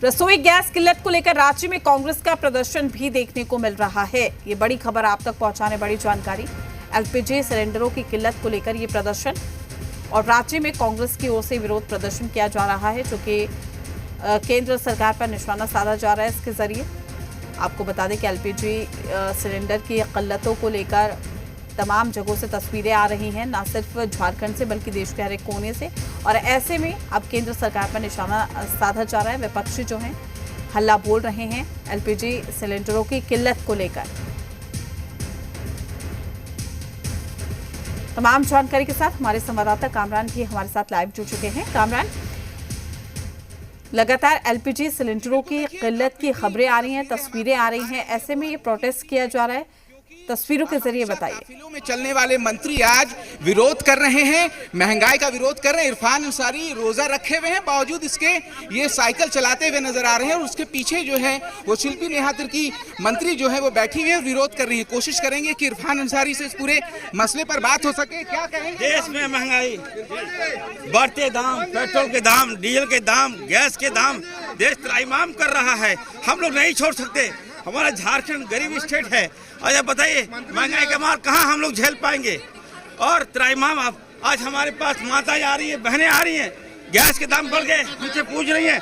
रसोई गैस किल्लत को लेकर राज्य में कांग्रेस का प्रदर्शन भी देखने को मिल रहा है। ये बड़ी खबर आप तक पहुंचाने बड़ी जानकारी। एलपीजी सिलेंडरों की किल्लत को लेकर ये प्रदर्शन और राज्य में कांग्रेस की ओर से विरोध प्रदर्शन किया जा रहा है, जो कि केंद्र सरकार पर निशाना साधा जा रहा है। इसके जरिए आपको बता दें कि एलपीजी सिलेंडर की किल्लतों को लेकर तमाम जगहों से तस्वीरें आ रही हैं, ना सिर्फ झारखंड से बल्कि देश के हर एक कोने से। और ऐसे में अब केंद्र सरकार पर निशाना साधा जा रहा है। विपक्षी जो हैं हल्ला बोल रहे हैं एलपीजी सिलेंडरों की किल्लत को लेकर। तमाम जानकारी के साथ हमारे संवाददाता कामरान भी हमारे साथ लाइव जुड़ चुके हैं। कामरान, लगातार एलपीजी सिलेंडरों की किल्लत की खबरें आ रही हैं, तस्वीरें आ रही हैं, ऐसे में ये प्रोटेस्ट किया जा रहा है, तस्वीरों के जरिए बताइए। काफिलों में चलने वाले मंत्री आज विरोध कर रहे हैं, महंगाई का विरोध कर रहे हैं। इरफान अंसारी रोजा रखे हुए हैं, बावजूद इसके ये साइकिल चलाते हुए नजर आ रहे हैं और उसके पीछे जो है वो शिल्पी नेहा तिर्की मंत्री जो है वो बैठी हुई है, विरोध कर रही है। कोशिश करेंगे कि इरफान अंसारी से इस पूरे मसले पर बात हो सके। क्या कहेंगे? देश में महंगाई, बढ़ते दाम, पेट्रोल के दाम, डीजल के दाम, गैस के दाम, देश त्राहिमाम कर रहा है। हम लोग नहीं छोड़ सकते। हमारा झारखंड गरीब स्टेट है और ये बताइए महंगाई का मार कहाँ हम लोग झेल पाएंगे। और त्राहिमाम आज हमारे पास माताएं आ रही है, बहनें आ रही हैं, गैस के दाम बढ़ गए, हमसे पूछ रही हैं।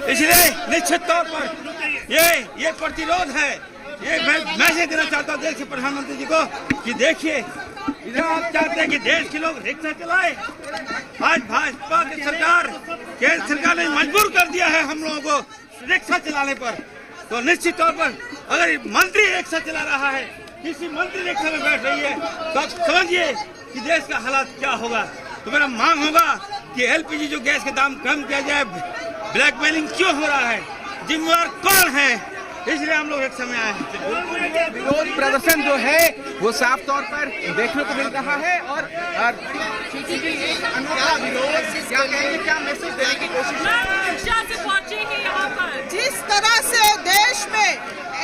इसलिए निश्चित तौर पर ये प्रतिरोध है। ये मैं मैसेज देना चाहता हूँ देश के प्रधानमंत्री जी को कि देखिए, इधर आप चाहते हैं कि देश के लोग रिक्शा चलाए। आज भाजपा की सरकार, केंद्र सरकार ने मजबूर कर दिया है हम लोगों को रिक्शा चलाने पर। तो निश्चित तौर पर अगर मंत्री रिक्शा चला रहा है, किसी मंत्री रिक्शा में बैठ रही है, तो आप समझिए कि देश का हालात क्या होगा। तो मेरा मांग होगा कि एलपीजी जो गैस के दाम कम किया जाए। ब्लैकमेलिंग क्यों हो रहा है, जिम्मेदार कौन है, इसलिए हम लोग रिक्शा में आए हैं। विरोध प्रदर्शन जो है वो साफ तौर पर देखने को मिल रहा है और एक अनोखा विरोध, क्या मैसेज देने की कोशिश है? जिस तरह से देश में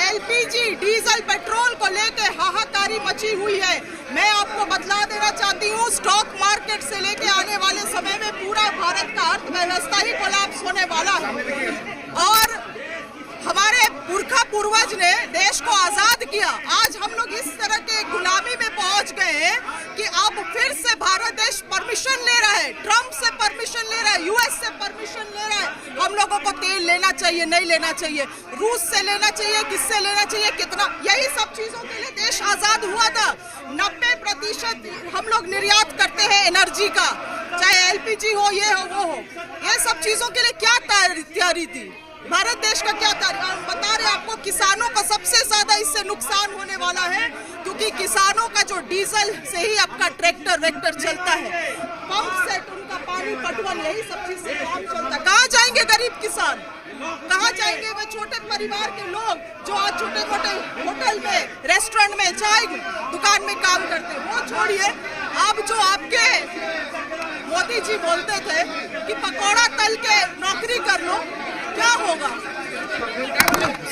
एलपीजी, डीजल, पेट्रोल को लेके हाहाकारी मची हुई है, मैं आपको बतला देना चाहती हूँ, स्टॉक मार्केट से लेके आने वाले समय में पूरा भारत का अर्थव्यवस्था ही कोलैप्स होने वाला है। और हमारे पुरखा पूर्वज ने देश को आजाद किया, आज हम लोग इस तरह के गुलामी में पहुंच गए हैं कि अब फिर से भारत देश परमिशन ले रहा है, ट्रम्प से परमिशन ले रहा है, यूएस से परमिशन ले रहा है। हम लोगों को तेल लेना चाहिए, नहीं लेना चाहिए, रूस से लेना चाहिए, किससे लेना चाहिए, कितना, यही सब चीजों के लिए देश आजाद हुआ था। 90% हम लोग निर्यात करते हैं एनर्जी का, चाहे एलपीजी हो, ये हो, वो हो। ये सब चीजों के लिए क्या तैयारी थी भारत देश का? क्या हम बता रहे हैं आपको, किसानों का सबसे ज्यादा इससे नुकसान होने वाला है, क्योंकि किसानों का जो डीजल से ही आपका ट्रैक्टर वेक्टर चलता है, पंप सेट, उनका पानी पटवन, यही सब चीज से काम चलता है। कहाँ जाएंगे गरीब किसान, कहाँ जाएंगे वे छोटे परिवार के लोग जो आज छोटे मोटे होटल में, रेस्टोरेंट में, चाय दुकान में काम करते हैं? वो छोड़िए, अब जो आपके मोदी जी बोलते थे कि पकौड़ा तल के नौकरी कर लो, क्या होगा?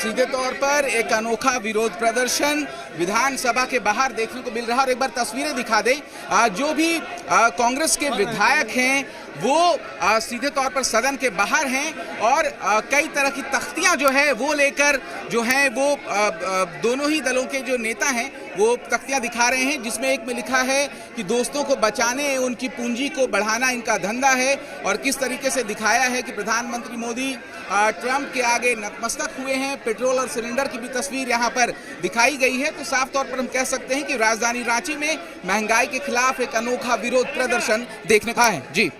सीधे तौर पर एक अनोखा विरोध प्रदर्शन विधानसभा के बाहर देखने को मिल रहा है। और एक बार तस्वीरें दिखा दें, जो भी कांग्रेस के विधायक हैं वो सीधे तौर पर सदन के बाहर हैं और कई तरह की तख्तियां जो है वो लेकर जो हैं वो दोनों ही दलों के जो नेता हैं वो तख्तियां दिखा रहे हैं, जिसमें एक में लिखा है कि दोस्तों को बचाने, उनकी पूंजी को बढ़ाना इनका धंधा है। और किस तरीके से दिखाया है कि प्रधानमंत्री मोदी ट्रंप के आगे नतमस्तक हुए हैं। पेट्रोल और सिलेंडर की भी तस्वीर यहाँ पर दिखाई गई है। तो साफ तौर पर हम कह सकते हैं कि राजधानी रांची में महंगाई के खिलाफ एक अनोखा विरोध प्रदर्शन देखने का है। जी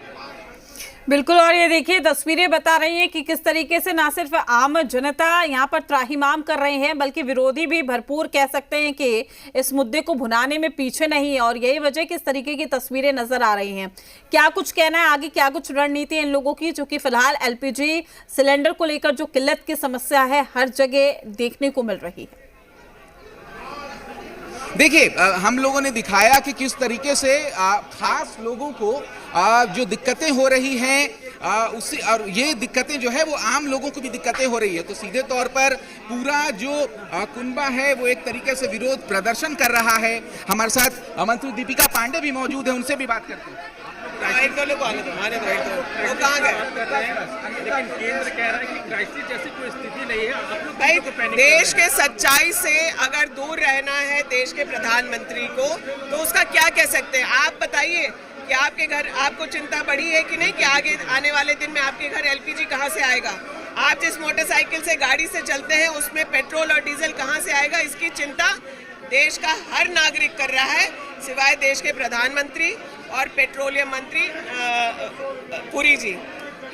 बिल्कुल, और ये देखिए तस्वीरें बता रही हैं कि किस तरीके से ना सिर्फ आम जनता यहाँ पर त्राहिमाम कर रहे हैं, बल्कि विरोधी भी भरपूर कह सकते हैं कि इस मुद्दे को भुनाने में पीछे नहीं है। और यही वजह किस तरीके की तस्वीरें नजर आ रही हैं। क्या कुछ कहना है आगे, क्या कुछ रणनीति इन लोगों की, जो कि फिलहाल एलपीजी सिलेंडर को लेकर जो किल्लत की समस्या है हर जगह देखने को मिल रही है। देखिए, हम लोगों ने दिखाया कि किस तरीके से खास लोगों को जो दिक्कतें हो रही हैं उससे, और ये दिक्कतें जो है वो आम लोगों को भी दिक्कतें हो रही है। तो सीधे तौर पर पूरा जो कुनबा है वो एक तरीके से विरोध प्रदर्शन कर रहा है। हमारे साथ मंत्री दीपिका पांडे भी मौजूद है, उनसे भी बात करते हैं। एक दो लोग आने दो, वो कहाँ गए? लेकिन केंद्र कह रहा है कि क्राइसिस जैसी कोई स्थिति नहीं है। आप लोग भाई क्यों पैनिक देश कर रहे के सच्चाई से अगर दूर रहना है देश के प्रधानमंत्री को, तो उसका क्या कह सकते हैं? आप बताइए कि आपके घर आपको चिंता बढ़ी है कि नहीं, कि आगे आने वाले दिन में आपके घर एलपीजी कहाँ से आएगा? आप जिस मोटरसाइकिल से गाड़ी से चलते हैं उसमें पेट्रोल और डीजल कहाँ से आएगा? इसकी चिंता देश का हर नागरिक कर रहा है, सिवाय देश के प्रधानमंत्री और पेट्रोलियम मंत्री पुरी जी।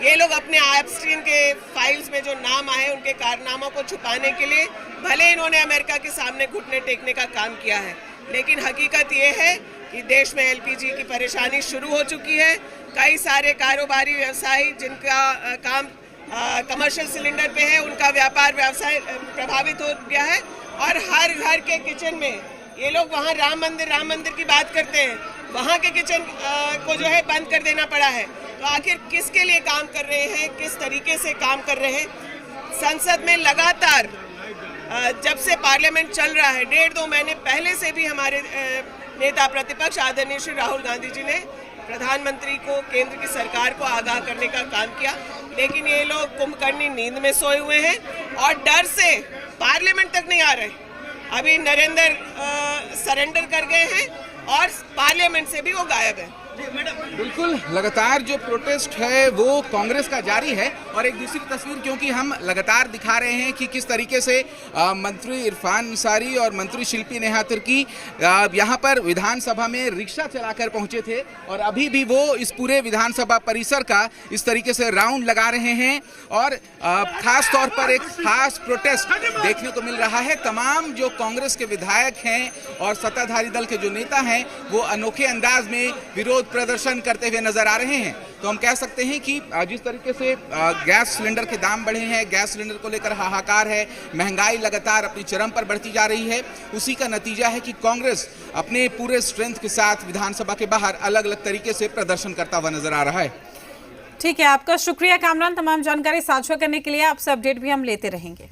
ये लोग अपने एप्स्टीन के फाइल्स में जो नाम आए उनके कारनामों को छुपाने के लिए भले इन्होंने अमेरिका के सामने घुटने टेकने का काम किया है, लेकिन हकीकत ये है कि देश में एलपीजी की परेशानी शुरू हो चुकी है। कई सारे कारोबारी व्यवसायी जिनका काम कमर्शियल सिलेंडर पे है, उनका व्यापार व्यवसाय प्रभावित हो गया है। और हर घर के किचन में ये लोग वहाँ राम मंदिर की बात करते हैं, वहाँ के किचन को जो है बंद कर देना पड़ा है। तो आखिर किसके लिए काम कर रहे हैं, किस तरीके से काम कर रहे हैं? संसद में लगातार जब से पार्लियामेंट चल रहा है, 1.5-2 महीने पहले से भी हमारे नेता प्रतिपक्ष आदरणीय श्री राहुल गांधी जी ने प्रधानमंत्री को, केंद्र की सरकार को आगाह करने का काम किया, लेकिन ये लोग कुंभकर्णी नींद में सोए हुए हैं और डर से पार्लियामेंट तक नहीं आ रहे। अभी नरेंद्र सरेंडर कर गए हैं और पार्लियामेंट से भी वो गायब है। बिल्कुल, लगातार जो प्रोटेस्ट है वो कांग्रेस का जारी है। और एक दूसरी तस्वीर, क्योंकि हम लगातार दिखा रहे हैं कि किस तरीके से मंत्री इरफान अंसारी और मंत्री शिल्पी नेहा तिर्की यहाँ पर विधानसभा में रिक्शा चलाकर पहुंचे थे और अभी भी वो इस पूरे विधानसभा परिसर का इस तरीके से राउंड लगा रहे हैं। और खास तौर पर एक खास प्रोटेस्ट देखने को मिल रहा है। तमाम जो कांग्रेस के विधायक हैं और सत्ताधारी दल के जो नेता हैं वो अनोखे अंदाज में विरोध प्रदर्शन करते हुए नजर आ रहे हैं। तो हम कह सकते हैं कि जिस तरीके से गैस सिलेंडर के दाम बढ़े हैं, गैस सिलेंडर को लेकर हाहाकार है, महंगाई लगातार अपनी चरम पर बढ़ती जा रही है, उसी का नतीजा है कि कांग्रेस अपने पूरे स्ट्रेंथ के साथ विधानसभा के बाहर अलग अलग तरीके से प्रदर्शन करता हुआ नजर आ रहा है। ठीक है, आपका शुक्रिया कामरान, तमाम जानकारी साझा करने के लिए। आपसे अपडेट भी हम लेते रहेंगे।